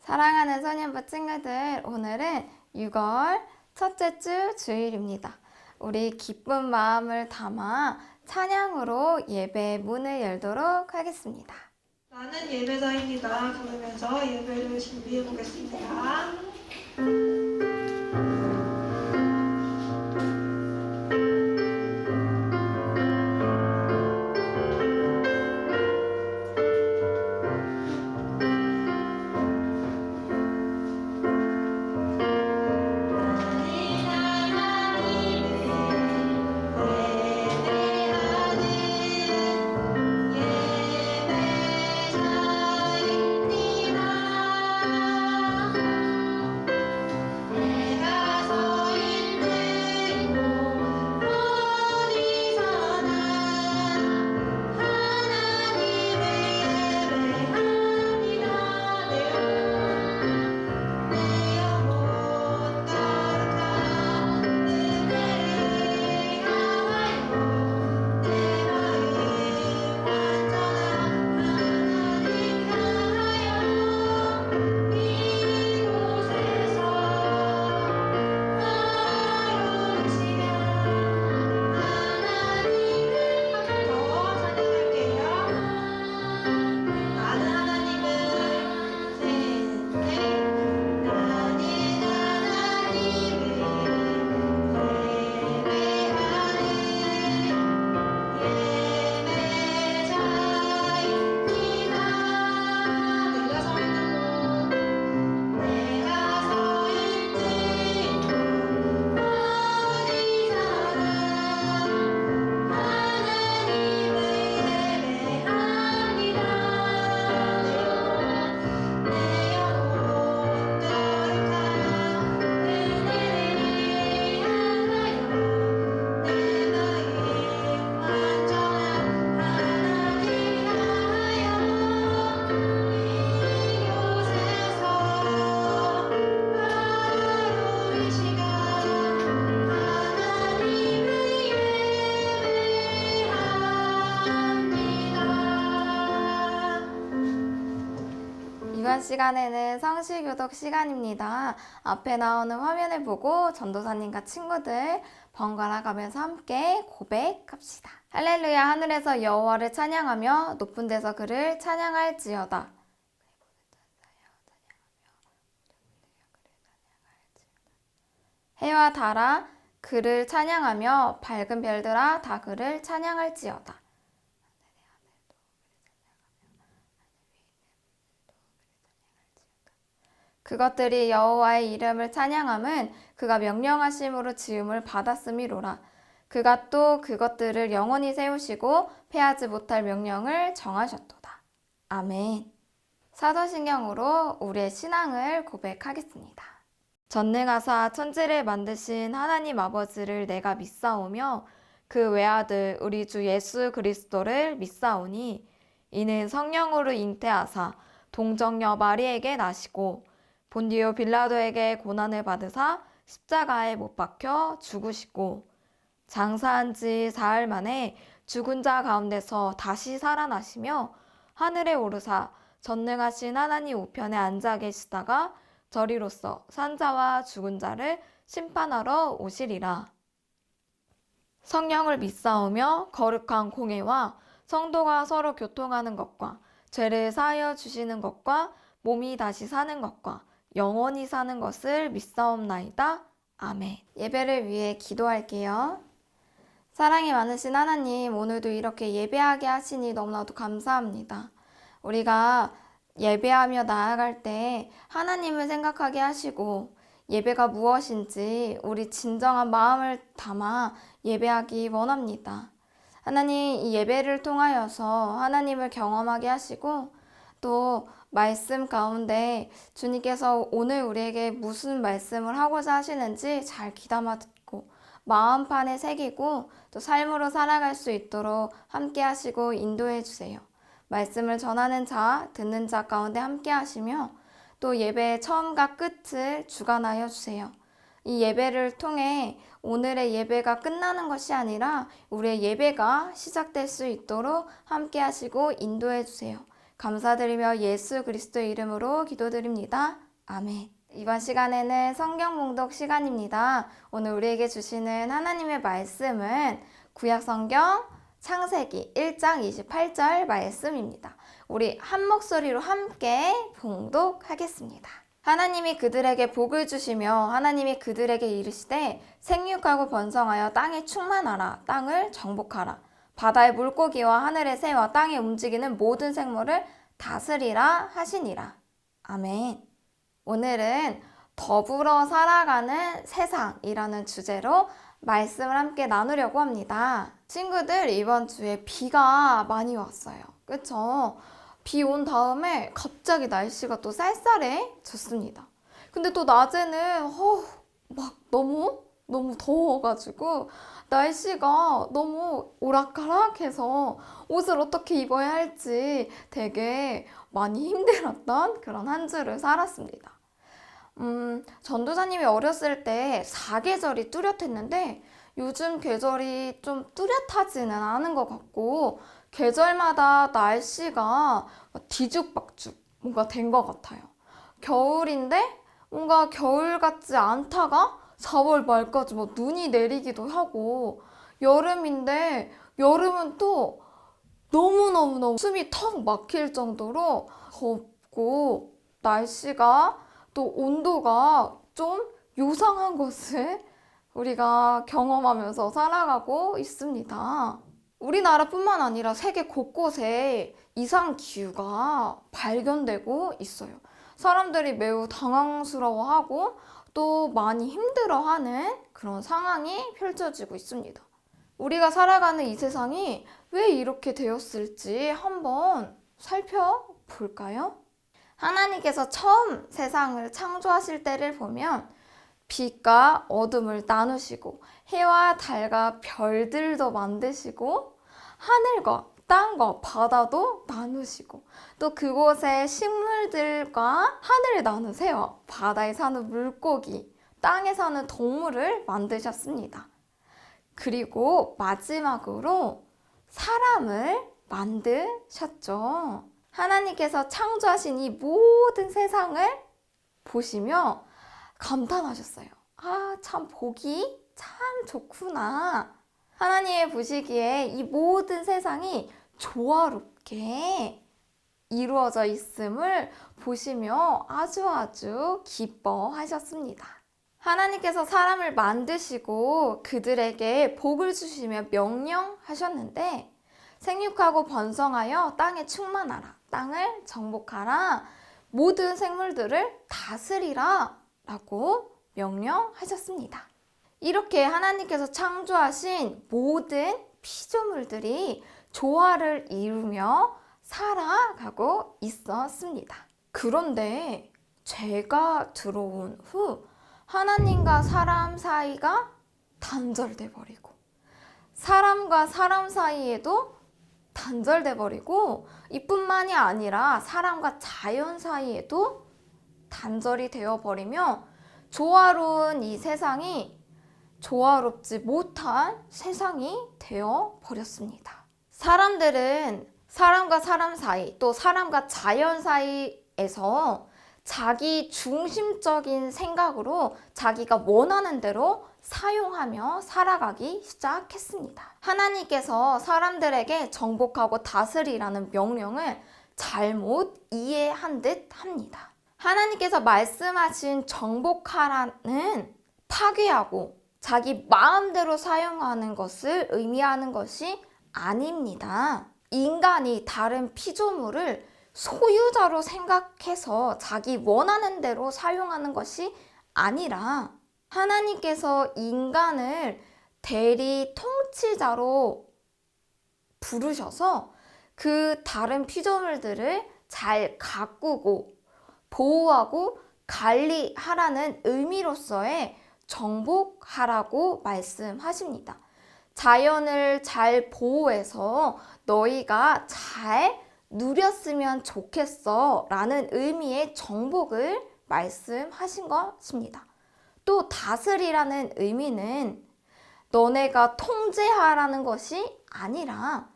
사랑하는 소년부 친구들, 오늘은 6월 첫째 주 주일입니다. 우리 기쁜 마음을 담아 찬양으로 예배의 문을 열도록 하겠습니다. 나는 예배자입니다. 부르면서 예배를 준비해 보겠습니다. 이번 시간에는 성시교독 시간입니다. 앞에 나오는 화면을 보고 전도사님과 친구들 번갈아 가면서 함께 고백합시다. 할렐루야, 하늘에서 여호와를 찬양하며 높은 데서 그를 찬양할지어다. 해와 달아 그를 찬양하며 밝은 별들아 다 그를 찬양할지어다. 그것들이 여호와의 이름을 찬양함은 그가 명령하심으로 지음을 받았음이로라. 그가 또 그것들을 영원히 세우시고 패하지 못할 명령을 정하셨도다. 아멘. 사도신경으로 우리의 신앙을 고백하겠습니다. 전능하사 천지를 만드신 하나님 아버지를 내가 믿사오며 그 외아들 우리 주 예수 그리스도를 믿사오니 이는 성령으로 잉태하사 동정녀 마리에게 나시고 본디오 빌라도에게 고난을 받으사 십자가에 못 박혀 죽으시고 장사한 지 사흘 만에 죽은 자 가운데서 다시 살아나시며 하늘에 오르사 전능하신 하나님 우편에 앉아 계시다가 저리로서 산자와 죽은 자를 심판하러 오시리라. 성령을 믿사오며 거룩한 공예와 성도가 서로 교통하는 것과 죄를 사하여 주시는 것과 몸이 다시 사는 것과 영원히 사는 것을 믿사옵나이다. 아멘. 예배를 위해 기도할게요. 사랑이 많으신 하나님, 오늘도 이렇게 예배하게 하시니 너무나도 감사합니다. 우리가 예배하며 나아갈 때 하나님을 생각하게 하시고 예배가 무엇인지 우리 진정한 마음을 담아 예배하기 원합니다. 하나님, 이 예배를 통하여서 하나님을 경험하게 하시고 또 말씀 가운데 주님께서 오늘 우리에게 무슨 말씀을 하고자 하시는지 잘 귀담아 듣고 마음판에 새기고 또 삶으로 살아갈 수 있도록 함께 하시고 인도해 주세요. 말씀을 전하는 자, 듣는 자 가운데 함께 하시며 또 예배의 처음과 끝을 주관하여 주세요. 이 예배를 통해 오늘의 예배가 끝나는 것이 아니라 우리의 예배가 시작될 수 있도록 함께 하시고 인도해 주세요. 감사드리며 예수 그리스도의 이름으로 기도드립니다. 아멘. 이번 시간에는 성경 봉독 시간입니다. 오늘 우리에게 주시는 하나님의 말씀은 구약 성경 창세기 1장 28절 말씀입니다. 우리 한 목소리로 함께 봉독하겠습니다. 하나님이 그들에게 복을 주시며 하나님이 그들에게 이르시되 생육하고 번성하여 땅에 충만하라. 땅을 정복하라. 바다의 물고기와 하늘의 새와 땅에 움직이는 모든 생물을 다스리라 하시니라. 아멘. 오늘은 더불어 살아가는 세상이라는 주제로 말씀을 함께 나누려고 합니다. 친구들, 이번 주에 비가 많이 왔어요. 그쵸? 비 온 다음에 갑자기 날씨가 또 쌀쌀해졌습니다. 근데 또 낮에는 막 너무 더워가지고 날씨가 너무 오락가락해서 옷을 어떻게 입어야 할지 되게 많이 힘들었던 그런 한 주를 살았습니다. 전도사님이 어렸을 때 사계절이 뚜렷했는데 요즘 계절이 좀 뚜렷하지는 않은 것 같고 계절마다 날씨가 뒤죽박죽 뭔가 된 것 같아요. 겨울인데 뭔가 겨울 같지 않다가 4월 말까지 뭐 눈이 내리기도 하고, 여름인데 여름은 또 너무너무 숨이 턱 막힐 정도로 덥고 날씨가 또 온도가 좀 요상한 것을 우리가 경험하면서 살아가고 있습니다. 우리나라뿐만 아니라 세계 곳곳에 이상기후가 발견되고 있어요. 사람들이 매우 당황스러워하고 또 많이 힘들어하는 그런 상황이 펼쳐지고 있습니다. 우리가 살아가는 이 세상이 왜 이렇게 되었을지 한번 살펴볼까요? 하나님께서 처음 세상을 창조하실 때를 보면 빛과 어둠을 나누시고 해와 달과 별들도 만드시고 하늘과 땅과 바다도 나누시고 또 그곳에 식물들과 하늘에 나는 새와 바다에 사는 물고기, 땅에 사는 동물을 만드셨습니다. 그리고 마지막으로 사람을 만드셨죠. 하나님께서 창조하신 이 모든 세상을 보시며 감탄하셨어요. 참 보기 참 좋구나. 하나님의 보시기에 이 모든 세상이 조화롭게 이루어져 있음을 보시며 아주 기뻐하셨습니다. 하나님께서 사람을 만드시고 그들에게 복을 주시며 명령하셨는데 생육하고 번성하여 땅에 충만하라. 땅을 정복하라. 모든 생물들을 다스리라. 라고 명령하셨습니다. 이렇게 하나님께서 창조하신 모든 피조물들이 조화를 이루며 살아가고 있었습니다. 그런데 죄가 들어온 후 하나님과 사람 사이가 단절돼 버리고 사람과 사람 사이에도 단절돼 버리고 이뿐만이 아니라 사람과 자연 사이에도 단절이 되어 버리며 조화로운 이 세상이 조화롭지 못한 세상이 되어 버렸습니다. 사람들은 사람과 사람 사이 또 사람과 자연 사이에서 자기 중심적인 생각으로 자기가 원하는 대로 사용하며 살아가기 시작했습니다. 하나님께서 사람들에게 정복하고 다스리라는 명령을 잘못 이해한 듯 합니다. 하나님께서 말씀하신 정복하라는 파괴하고 자기 마음대로 사용하는 것을 의미하는 것이 아닙니다. 인간이 다른 피조물을 소유자로 생각해서 자기 원하는 대로 사용하는 것이 아니라 하나님께서 인간을 대리 통치자로 부르셔서 그 다른 피조물들을 잘 가꾸고 보호하고 관리하라는 의미로서의 정복하라고 말씀하십니다. 자연을 잘 보호해서 너희가 잘 누렸으면 좋겠어 라는 의미의 정복을 말씀하신 것입니다. 또 다스리라는 의미는 너네가 통제하라는 것이 아니라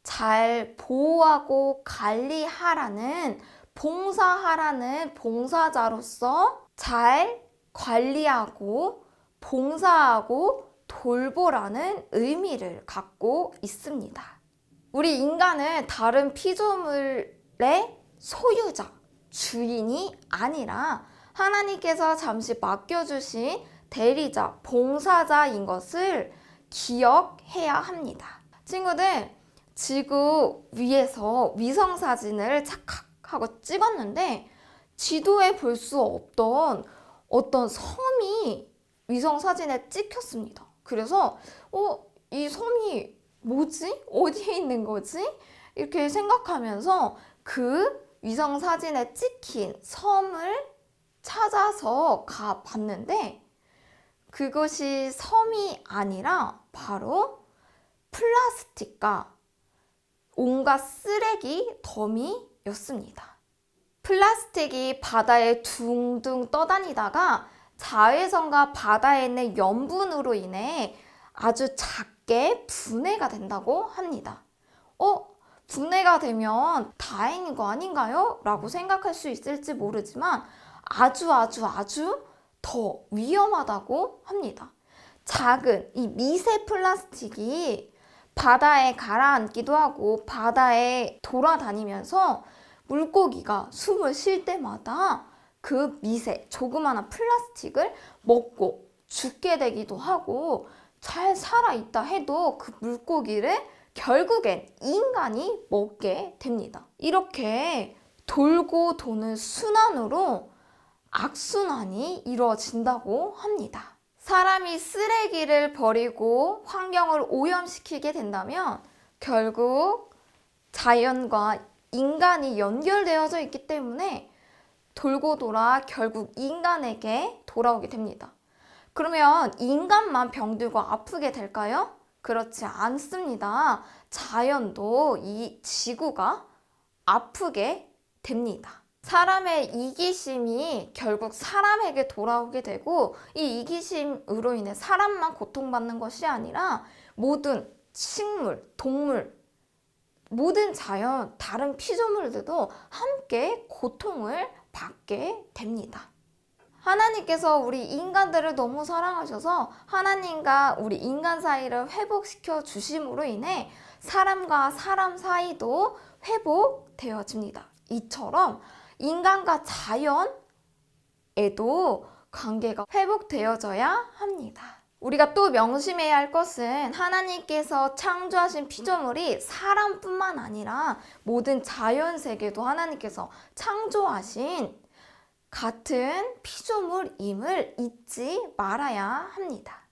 잘 보호하고 관리하라는 봉사하라는 봉사자로서 잘 관리하고 봉사하고 돌보라는 의미를 갖고 있습니다. 우리 인간은 다른 피조물의 소유자, 주인이 아니라 하나님께서 잠시 맡겨주신 대리자, 봉사자인 것을 기억해야 합니다. 친구들, 지구 위에서 위성사진을 착각하고 찍었는데 지도에 볼 수 없던 어떤 섬이 위성사진에 찍혔습니다. 그래서 이 섬이 뭐지? 어디에 있는 거지? 이렇게 생각하면서 그 위성사진에 찍힌 섬을 찾아서 가봤는데 그것이 섬이 아니라 바로 플라스틱과 온갖 쓰레기 더미였습니다. 플라스틱이 바다에 둥둥 떠다니다가 자외선과 바다에 있는 염분으로 인해 아주 작게 분해가 된다고 합니다. 분해가 되면 다행인 거 아닌가요? 라고 생각할 수 있을지 모르지만 아주 더 위험하다고 합니다. 작은 이 미세 플라스틱이 바다에 가라앉기도 하고 바다에 돌아다니면서 물고기가 숨을 쉴 때마다 그 미세 조그마한 플라스틱을 먹고 죽게 되기도 하고 잘 살아있다 해도 그 물고기를 결국엔 인간이 먹게 됩니다. 이렇게 돌고 도는 순환으로 악순환이 이루어진다고 합니다. 사람이 쓰레기를 버리고 환경을 오염시키게 된다면 결국 자연과 인간이 연결되어져 있기 때문에 돌고 돌아 결국 인간에게 돌아오게 됩니다. 그러면 인간만 병들고 아프게 될까요? 그렇지 않습니다. 자연도 이 지구가 아프게 됩니다. 사람의 이기심이 결국 사람에게 돌아오게 되고 이 이기심으로 인해 사람만 고통받는 것이 아니라 모든 식물, 동물, 모든 자연, 다른 피조물들도 함께 고통을 받게 됩니다. 하나님께서 우리 인간들을 너무 사랑하셔서 하나님과 우리 인간 사이를 회복시켜 주심으로 인해 사람과 사람 사이도 회복되어집니다. 이처럼 인간과 자연에도 관계가 회복되어져야 합니다. 우리가 또 명심해야 할 것은 하나님께서 창조하신 피조물이 사람뿐만 아니라 모든 자연세계도 하나님께서 창조하신 같은 피조물임을 잊지 말아야 합니다.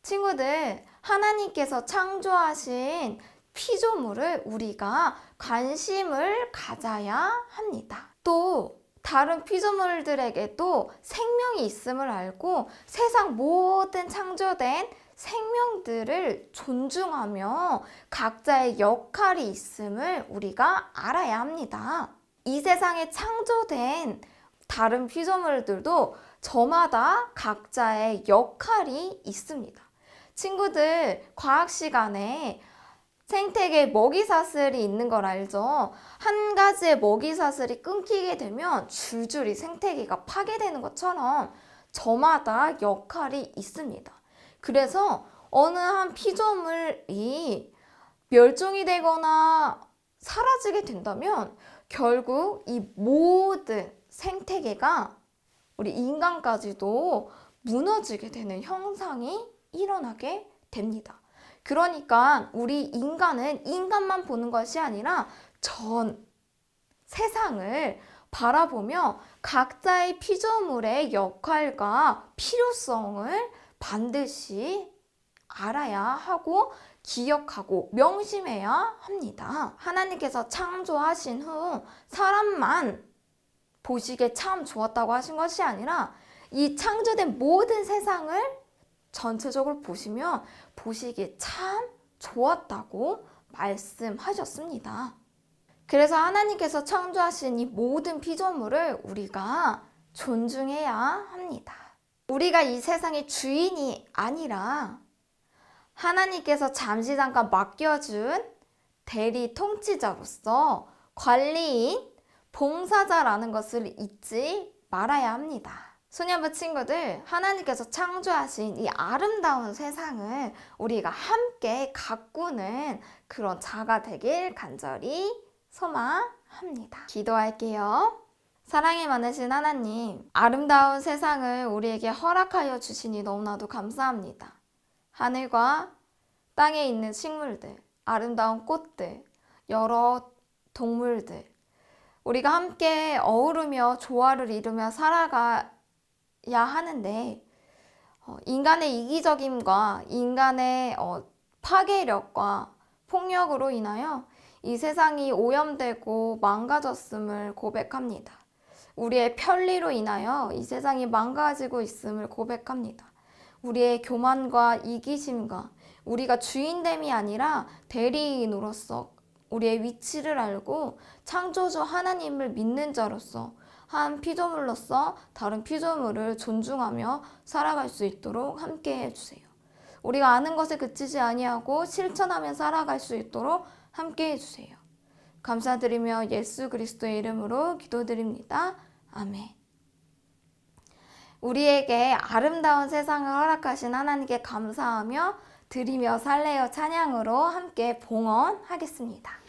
친구들, 하나님께서 창조하신 피조물을 우리가 관심을 가져야 합니다. 또 다른 피조물들에게도 생명이 있음을 알고 세상 모든 창조된 생명들을 존중하며 각자의 역할이 있음을 우리가 알아야 합니다. 이 세상에 창조된 다른 피조물들도 저마다 각자의 역할이 있습니다. 친구들, 과학 시간에 생태계에 먹이사슬이 있는 걸 알죠? 한 가지의 먹이사슬이 끊기게 되면 줄줄이 생태계가 파괴되는 것처럼 저마다 역할이 있습니다. 그래서 어느 한 피조물이 멸종이 되거나 사라지게 된다면 결국 이 모든 생태계가 우리 인간까지도 무너지게 되는 현상이 일어나게 됩니다. 그러니까 우리 인간은 인간만 보는 것이 아니라 전 세상을 바라보며 각자의 피조물의 역할과 필요성을 반드시 알아야 하고 기억하고 명심해야 합니다. 하나님께서 창조하신 후 사람만 보시기에 참 좋았다고 하신 것이 아니라 이 창조된 모든 세상을 전체적으로 보시면 보시기에 참 좋았다고 말씀하셨습니다. 그래서 하나님께서 창조하신 이 모든 피조물을 우리가 존중해야 합니다. 우리가 이 세상의 주인이 아니라 하나님께서 잠시 잠깐 맡겨준 대리 통치자로서 관리인, 봉사자라는 것을 잊지 말아야 합니다. 소년부 친구들, 하나님께서 창조하신 이 아름다운 세상을 우리가 함께 가꾸는 그런 자가 되길 간절히 소망합니다. 기도할게요. 사랑이 많으신 하나님, 아름다운 세상을 우리에게 허락하여 주시니 너무나도 감사합니다. 하늘과 땅에 있는 식물들, 아름다운 꽃들, 여러 동물들, 우리가 함께 어우르며 조화를 이루며 살아가야 하는데 인간의 이기적임과 인간의 파괴력과 폭력으로 인하여 이 세상이 오염되고 망가졌음을 고백합니다. 우리의 편리로 인하여 이 세상이 망가지고 있음을 고백합니다. 우리의 교만과 이기심과 우리가 주인됨이 아니라 대리인으로서 우리의 위치를 알고 창조주 하나님을 믿는 자로서 한 피조물로서 다른 피조물을 존중하며 살아갈 수 있도록 함께 해주세요. 우리가 아는 것에 그치지 아니하고 실천하며 살아갈 수 있도록 함께 해주세요. 감사드리며 예수 그리스도의 이름으로 기도드립니다. 아멘. 우리에게 아름다운 세상을 허락하신 하나님께 감사하며 드리며 살래요 찬양으로 함께 봉헌하겠습니다.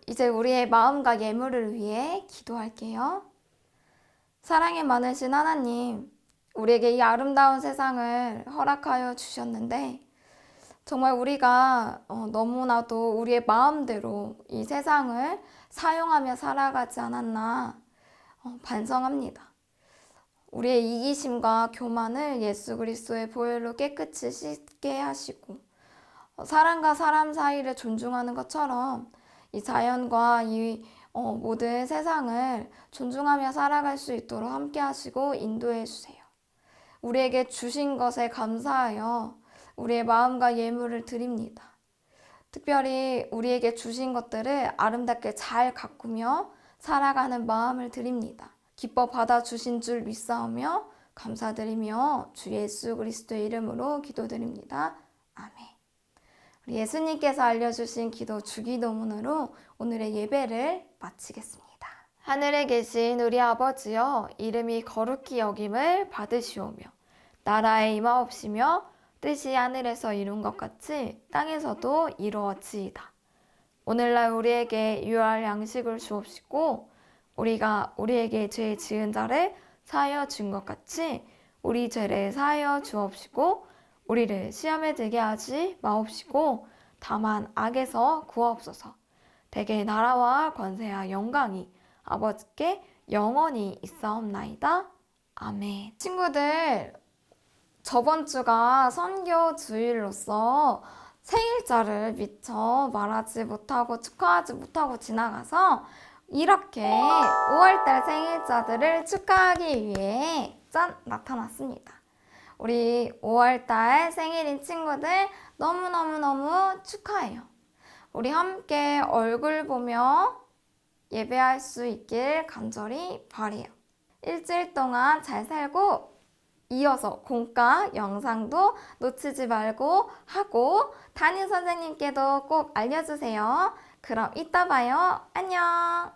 이제 우리의 마음과 예물을 위해 기도할게요. 사랑이 많으신 하나님, 우리에게 이 아름다운 세상을 허락하여 주셨는데 정말 우리가 너무나도 우리의 마음대로 이 세상을 사용하며 살아가지 않았나 반성합니다. 우리의 이기심과 교만을 예수 그리스도의 보혈로 깨끗이 씻게 하시고 사람과 사람 사이를 존중하는 것처럼 이 자연과 이 모든 세상을 존중하며 살아갈 수 있도록 함께 하시고 인도해 주세요. 우리에게 주신 것에 감사하여 우리의 마음과 예물을 드립니다. 특별히 우리에게 주신 것들을 아름답게 잘 가꾸며 살아가는 마음을 드립니다. 기뻐 받아주신 줄 믿사오며 감사드리며 주 예수 그리스도의 이름으로 기도드립니다. 아멘. 우리 예수님께서 알려주신 기도 주기도문으로 오늘의 예배를 마치겠습니다. 하늘에 계신 우리 아버지여, 이름이 거룩히 여김을 받으시오며 나라의 임하옵시며 뜻이 하늘에서 이룬 것 같이 땅에서도 이루어지이다. 오늘날 우리에게 유할 양식을 주옵시고 우리가 우리에게 죄 지은 자를 사하여 준 것 같이 우리 죄를 사하여 주옵시고 우리를 시험에 들게 하지 마옵시고 다만 악에서 구하옵소서. 대개 나라와 권세와 영광이 아버지께 영원히 있사옵나이다. 아멘. 친구들, 저번 주가 선교 주일로서 생일자를 미처 말하지 못하고 축하하지 못하고 지나가서 이렇게 5월달 생일자들을 축하하기 위해 짠! 나타났습니다. 우리 5월달 생일인 친구들 너무너무너무 축하해요. 우리 함께 얼굴 보며 예배할 수 있길 간절히 바라요. 일주일 동안 잘 살고 이어서 공과 영상도 놓치지 말고 하고 담임 선생님께도 꼭 알려주세요. 그럼 이따 봐요. 안녕.